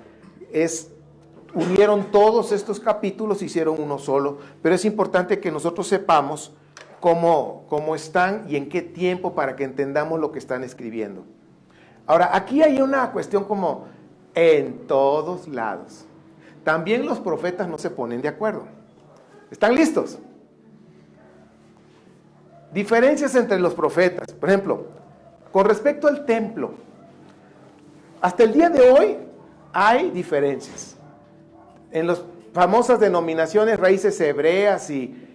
unieron todos estos capítulos, hicieron uno solo. Pero es importante que nosotros sepamos cómo están y en qué tiempo para que entendamos lo que están escribiendo. Ahora, aquí hay una cuestión como en todos lados. También los profetas no se ponen de acuerdo. ¿Están listos? Diferencias entre los profetas. Por ejemplo, con respecto al templo, hasta el día de hoy hay diferencias. En las famosas denominaciones raíces hebreas y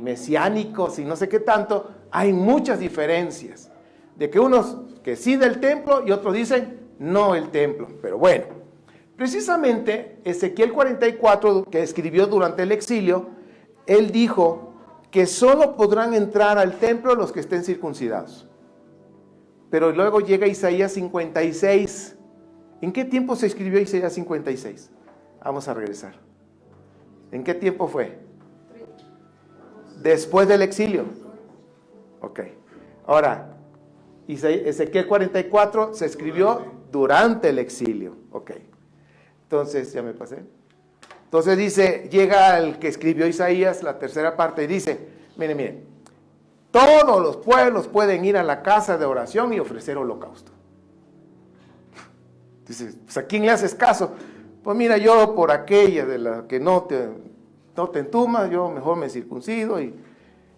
mesiánicos y no sé qué tanto, hay muchas diferencias. De que unos que sí del templo y otros dicen no el templo. Pero bueno, precisamente Ezequiel 44, que escribió durante el exilio, él dijo que solo podrán entrar al templo los que estén circuncidados. Pero luego llega Isaías 56. ¿En qué tiempo se escribió Isaías 56? Vamos a regresar. ¿En qué tiempo fue? Después del exilio. Ok. Ahora, Ezequiel 44 se escribió durante el exilio. Ok. Entonces, ya me pasé. Entonces dice, llega el que escribió Isaías, la tercera parte, y dice, miren, todos los pueblos pueden ir a la casa de oración y ofrecer holocausto. Dice, pues ¿a quién le haces caso? Pues mira, yo por aquella de la que no te entumas, yo mejor me circuncido y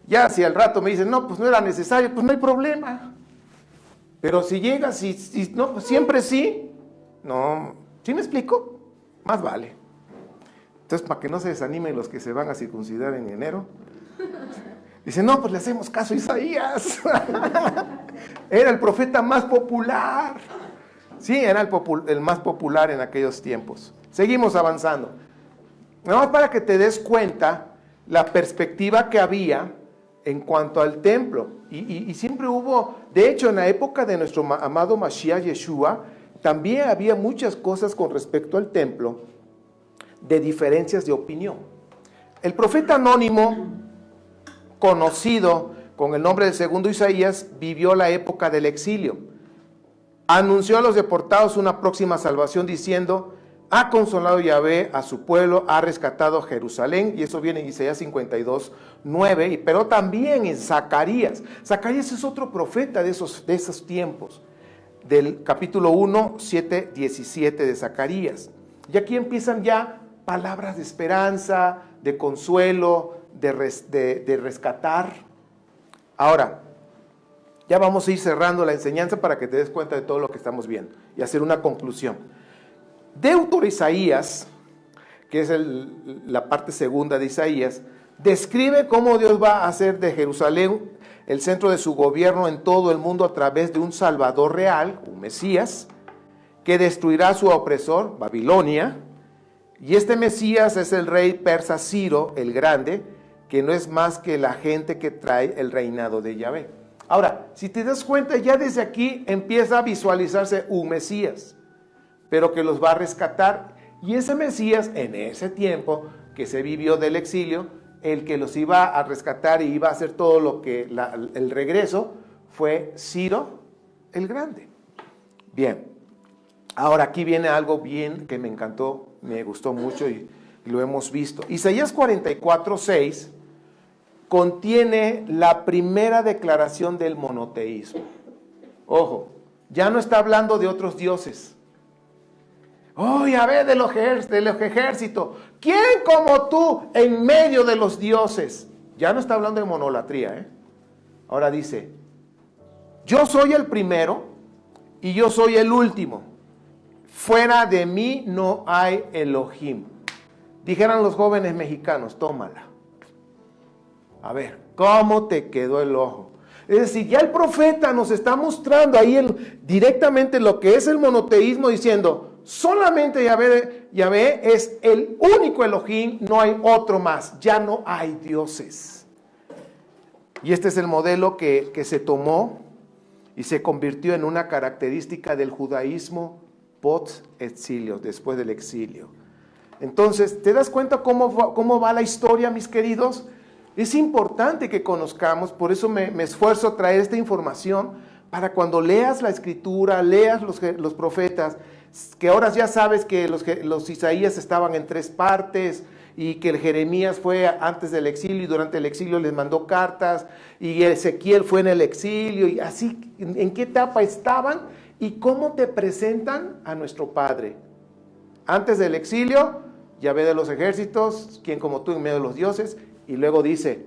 ya si al rato me dicen, no, pues no era necesario, pues no hay problema. Pero si llegas y no, pues siempre sí, no, ¿sí me explico? Más vale. Entonces, para que no se desanimen los que se van a circuncidar en enero, dicen, no, pues le hacemos caso a Isaías. Era el profeta más popular. Sí, era el más popular en aquellos tiempos. Seguimos avanzando. Nada más para que te des cuenta la perspectiva que había en cuanto al templo. Y siempre hubo, de hecho, en la época de nuestro amado Mashiach Yeshua, también había muchas cosas con respecto al templo, de diferencias de opinión. El profeta anónimo, conocido con el nombre del segundo Isaías, vivió la época del exilio. Anunció a los deportados una próxima salvación diciendo, ha consolado Yahvé a su pueblo, ha rescatado Jerusalén, y eso viene en Isaías 52, 9, pero también en Zacarías. Zacarías es otro profeta de esos tiempos, del capítulo 1, 7, 17 de Zacarías. Y aquí empiezan ya palabras de esperanza, de consuelo, de rescatar. Ahora, ya vamos a ir cerrando la enseñanza para que te des cuenta de todo lo que estamos viendo y hacer una conclusión. Deutero Isaías, que es la parte segunda de Isaías, describe cómo Dios va a hacer de Jerusalén el centro de su gobierno en todo el mundo a través de un Salvador real, un Mesías, que destruirá a su opresor, Babilonia. Y este Mesías es el rey persa Ciro el Grande, que no es más que la gente que trae el reinado de Yahvé. Ahora, si te das cuenta, ya desde aquí empieza a visualizarse un Mesías, pero que los va a rescatar. Y ese Mesías, en ese tiempo que se vivió del exilio, el que los iba a rescatar y iba a hacer todo lo que el regreso, fue Ciro el Grande. Bien, ahora aquí viene algo bien que me encantó, me gustó mucho y lo hemos visto. Isaías 44, 6 contiene la primera declaración del monoteísmo. Ojo, ya no está hablando de otros dioses. Oh, Yahvé de los ejércitos, ¿quién como tú en medio de los dioses? Ya no está hablando de monolatría, ¿eh? Ahora dice, yo soy el primero y yo soy el último. Fuera de mí no hay Elohim. Dijeran los jóvenes mexicanos, tómala. A ver, ¿cómo te quedó el ojo? Es decir, ya el profeta nos está mostrando ahí directamente lo que es el monoteísmo, diciendo, solamente Yahvé es el único Elohim, no hay otro más, ya no hay dioses. Y este es el modelo que se tomó y se convirtió en una característica del judaísmo post-exilio, después del exilio. Entonces, ¿te das cuenta cómo va la historia, mis queridos? Es importante que conozcamos, por eso me esfuerzo a traer esta información, para cuando leas la escritura, leas los profetas, que ahora ya sabes que los Isaías estaban en 3 partes, y que el Jeremías fue antes del exilio y durante el exilio les mandó cartas, y Ezequiel fue en el exilio, y así, ¿en qué etapa estaban? ¿Y cómo te presentan a nuestro Padre? Antes del exilio, Yahvé de los ejércitos, quien como tú en medio de los dioses, y luego dice,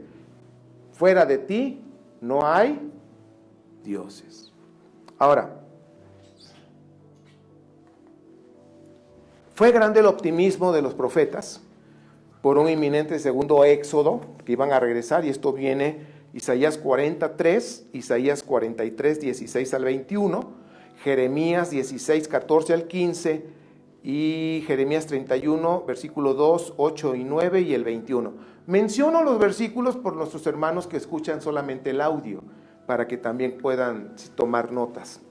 fuera de ti no hay dioses. Ahora, fue grande el optimismo de los profetas por un inminente segundo éxodo que iban a regresar, y esto viene Isaías 43, Isaías 43, 16 al 21, Jeremías 16, 14 al 15 y Jeremías 31, versículo 2, 8 y 9 y el 21. Menciono los versículos por nuestros hermanos que escuchan solamente el audio, para que también puedan tomar notas.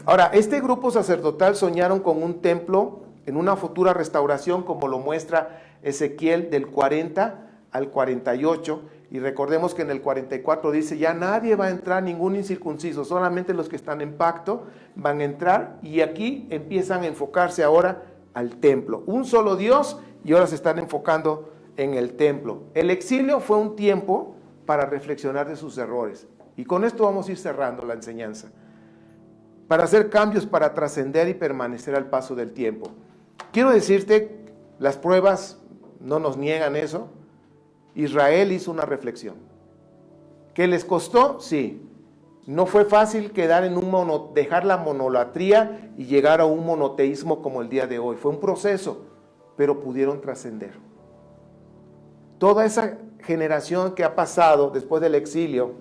Ahora, este grupo sacerdotal soñaron con un templo en una futura restauración, como lo muestra Ezequiel del 40 al 48, y recordemos que en el 44 dice, ya nadie va a entrar, ningún incircunciso, solamente los que están en pacto van a entrar, y aquí empiezan a enfocarse ahora al templo. Un solo Dios, y ahora se están enfocando en el templo. El exilio fue un tiempo para reflexionar de sus errores, y con esto vamos a ir cerrando la enseñanza, para hacer cambios, para trascender y permanecer al paso del tiempo. Quiero decirte, las pruebas no nos niegan eso. Israel hizo una reflexión. ¿Qué les costó? Sí. No fue fácil quedar en dejar la monolatría y llegar a un monoteísmo como el día de hoy. Fue un proceso, pero pudieron trascender. Toda esa generación que ha pasado después del exilio,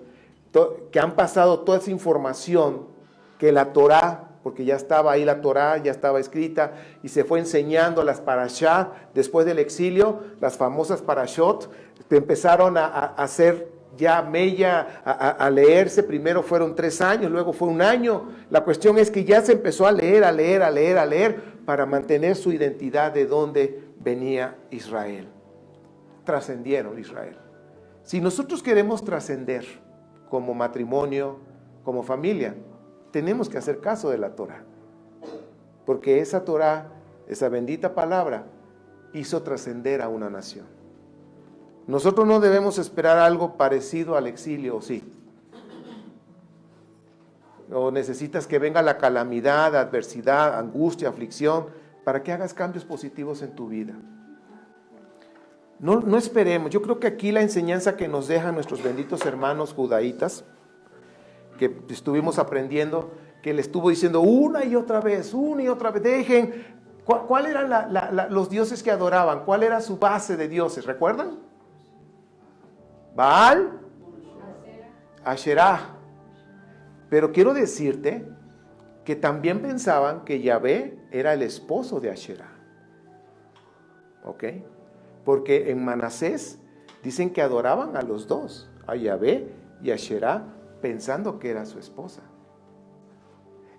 que han pasado toda esa información que la Torá, porque ya estaba ahí la Torá, ya estaba escrita, y se fue enseñando las parashá después del exilio, las famosas parashot, empezaron a hacer ya mella, a leerse. Primero fueron 3 años, luego fue 1 año. La cuestión es que ya se empezó a leer, para mantener su identidad de dónde venía Israel. Trascendieron Israel. Si nosotros queremos trascender como matrimonio, como familia, tenemos que hacer caso de la Torá, porque esa Torá, esa bendita palabra, hizo trascender a una nación. Nosotros no debemos esperar algo parecido al exilio, ¿o sí? O necesitas que venga la calamidad, adversidad, angustia, aflicción, para que hagas cambios positivos en tu vida. No esperemos. Yo creo que aquí la enseñanza que nos dejan nuestros benditos hermanos judaítas, que estuvimos aprendiendo, que le estuvo diciendo una y otra vez, dejen, ¿cuál eran los dioses que adoraban? ¿Cuál era su base de dioses? ¿Recuerdan? Baal, Asherah. Pero quiero decirte que también pensaban que Yahvé era el esposo de Asherah. ¿Ok? Porque en Manasés dicen que adoraban a los dos, a Yahvé y a Asherah, pensando que era su esposa.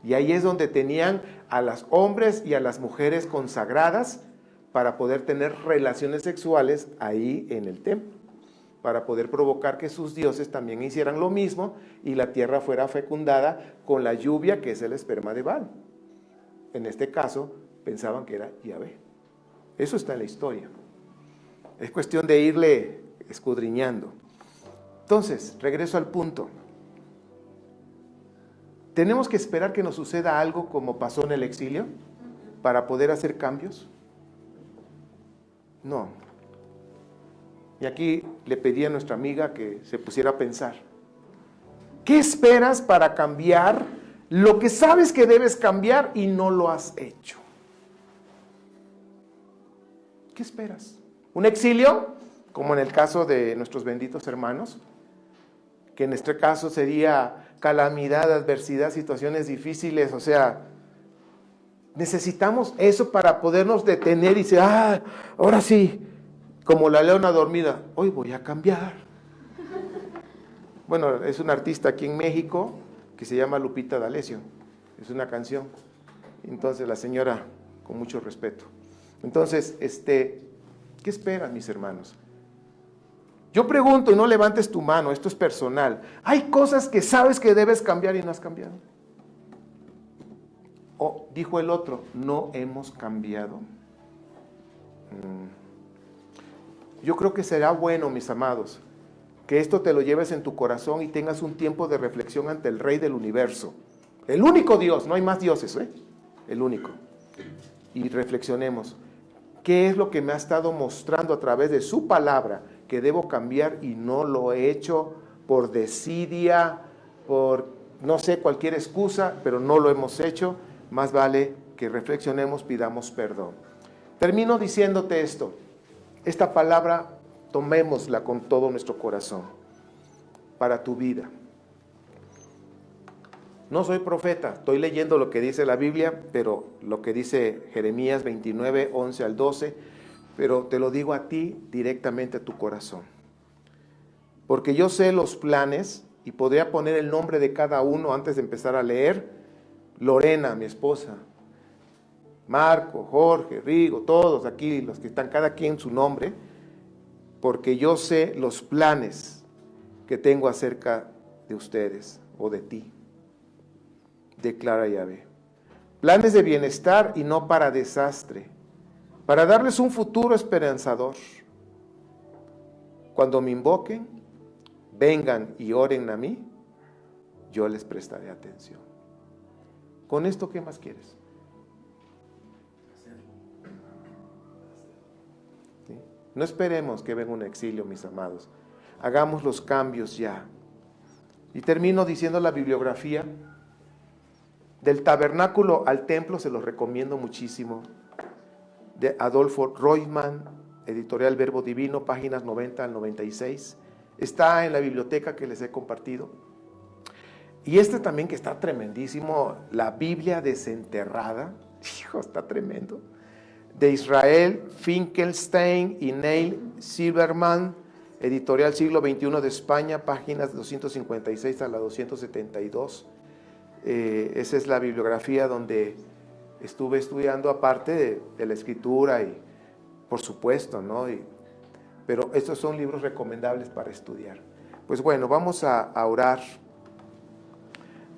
Y ahí es donde tenían a los hombres y a las mujeres consagradas para poder tener relaciones sexuales ahí en el templo, para poder provocar que sus dioses también hicieran lo mismo y la tierra fuera fecundada con la lluvia, que es el esperma de Baal. En este caso, pensaban que era Yahvé. Eso está en la historia. Es cuestión de irle escudriñando. Entonces, regreso al punto. ¿Tenemos que esperar que nos suceda algo como pasó en el exilio para poder hacer cambios? No. Y aquí le pedí a nuestra amiga que se pusiera a pensar. ¿Qué esperas para cambiar lo que sabes que debes cambiar y no lo has hecho? ¿Qué esperas? ¿Un exilio? Como en el caso de nuestros benditos hermanos, que en este caso sería calamidad, adversidad, situaciones difíciles. O sea, necesitamos eso para podernos detener y decir, ahora sí, como la leona dormida, hoy voy a cambiar. Bueno, es una artista aquí en México que se llama Lupita D'Alessio, es una canción. Entonces la señora, con mucho respeto. Entonces, ¿qué esperan, mis hermanos? Yo pregunto, y no levantes tu mano, esto es personal. Hay cosas que sabes que debes cambiar y no has cambiado. O dijo el otro, no hemos cambiado. Yo creo que será bueno, mis amados, que esto te lo lleves en tu corazón y tengas un tiempo de reflexión ante el Rey del universo. El único Dios, no hay más dioses, el único. Y reflexionemos. ¿Qué es lo que me ha estado mostrando a través de su palabra que debo cambiar y no lo he hecho por desidia, por no sé, cualquier excusa, pero no lo hemos hecho. Más vale que reflexionemos, pidamos perdón. Termino diciéndote esto. Esta palabra tomémosla con todo nuestro corazón para tu vida. No soy profeta, estoy leyendo lo que dice la Biblia, pero lo que dice Jeremías 29, 11 al 12, pero te lo digo a ti directamente a tu corazón. Porque yo sé los planes, y podría poner el nombre de cada uno antes de empezar a leer. Lorena, mi esposa, Marco, Jorge, Rigo, todos aquí, los que están cada quien su nombre, porque yo sé los planes que tengo acerca de ustedes o de ti, declara Yahvé. Planes de bienestar y no para desastre, para darles un futuro esperanzador. Cuando me invoquen, vengan y oren a mí, yo les prestaré atención. Con esto, ¿qué más quieres? ¿Sí? No esperemos que venga un exilio, mis amados. Hagamos los cambios ya. Y termino diciendo la bibliografía. Del tabernáculo al templo se los recomiendo muchísimo. De Adolfo Reutemann, editorial Verbo Divino, páginas 90 al 96. Está en la biblioteca que les he compartido. Y este también que está tremendísimo, la Biblia desenterrada. Hijo, está tremendo. De Israel Finkelstein y Neil Silverman, editorial Siglo XXI de España, páginas 256 a la 272. Esa es la bibliografía donde estuve estudiando, aparte de la escritura y por supuesto, ¿no? Pero estos son libros recomendables para estudiar. Pues bueno, vamos a orar.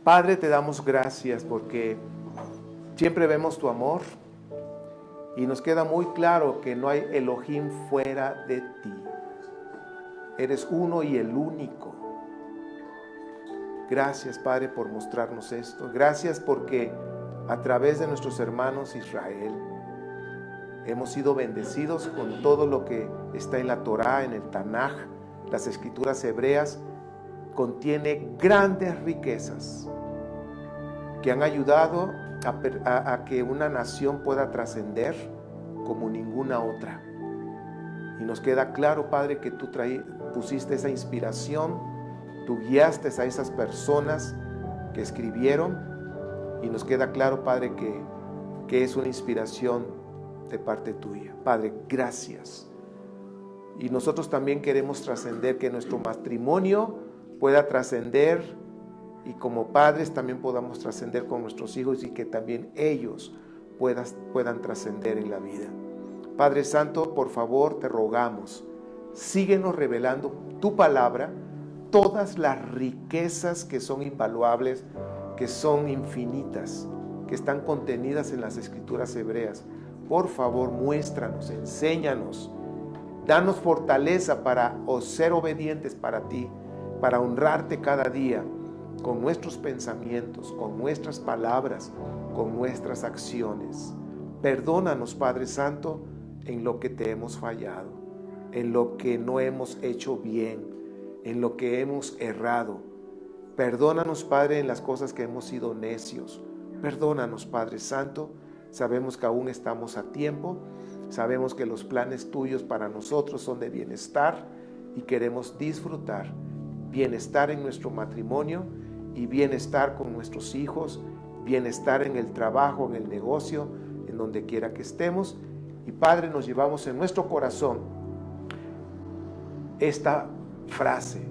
Padre, te damos gracias porque siempre vemos tu amor y nos queda muy claro que no hay Elohim fuera de ti. Eres uno y el único. Gracias, Padre, por mostrarnos esto. Gracias porque a través de nuestros hermanos Israel hemos sido bendecidos con todo lo que está en la Torá, en el Tanaj. Las escrituras hebreas contiene grandes riquezas que han ayudado a que una nación pueda trascender como ninguna otra. Y nos queda claro, Padre, que tú pusiste esa inspiración, tú guiaste a esas personas que escribieron, y nos queda claro, Padre, que es una inspiración de parte tuya. Padre, gracias. Y nosotros también queremos trascender, que nuestro matrimonio pueda trascender, y como padres también podamos trascender con nuestros hijos, y que también ellos puedan trascender en la vida. Padre Santo, por favor, te rogamos, síguenos revelando tu palabra, todas las riquezas que son invaluables, que son infinitas, que están contenidas en las escrituras hebreas. Por favor, muéstranos, enséñanos, danos fortaleza para ser obedientes para ti, para honrarte cada día con nuestros pensamientos, con nuestras palabras, con nuestras acciones. Perdónanos, Padre Santo, en lo que te hemos fallado, en lo que no hemos hecho bien, en lo que hemos errado. Perdónanos, Padre, en las cosas que hemos sido necios. Perdónanos, Padre Santo. Sabemos que aún estamos a tiempo. Sabemos que los planes tuyos para nosotros son de bienestar y queremos disfrutar bienestar en nuestro matrimonio y bienestar con nuestros hijos, bienestar en el trabajo, en el negocio, en donde quiera que estemos. Y Padre, nos llevamos en nuestro corazón esta frase,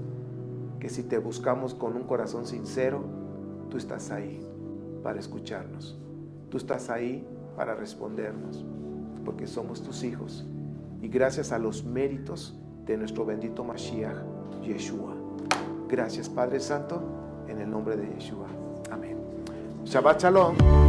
que si te buscamos con un corazón sincero, tú estás ahí para escucharnos. Tú estás ahí para respondernos, porque somos tus hijos. Y gracias a los méritos de nuestro bendito Mashiach, Yeshua. Gracias, Padre Santo, en el nombre de Yeshua. Amén. Shabbat Shalom.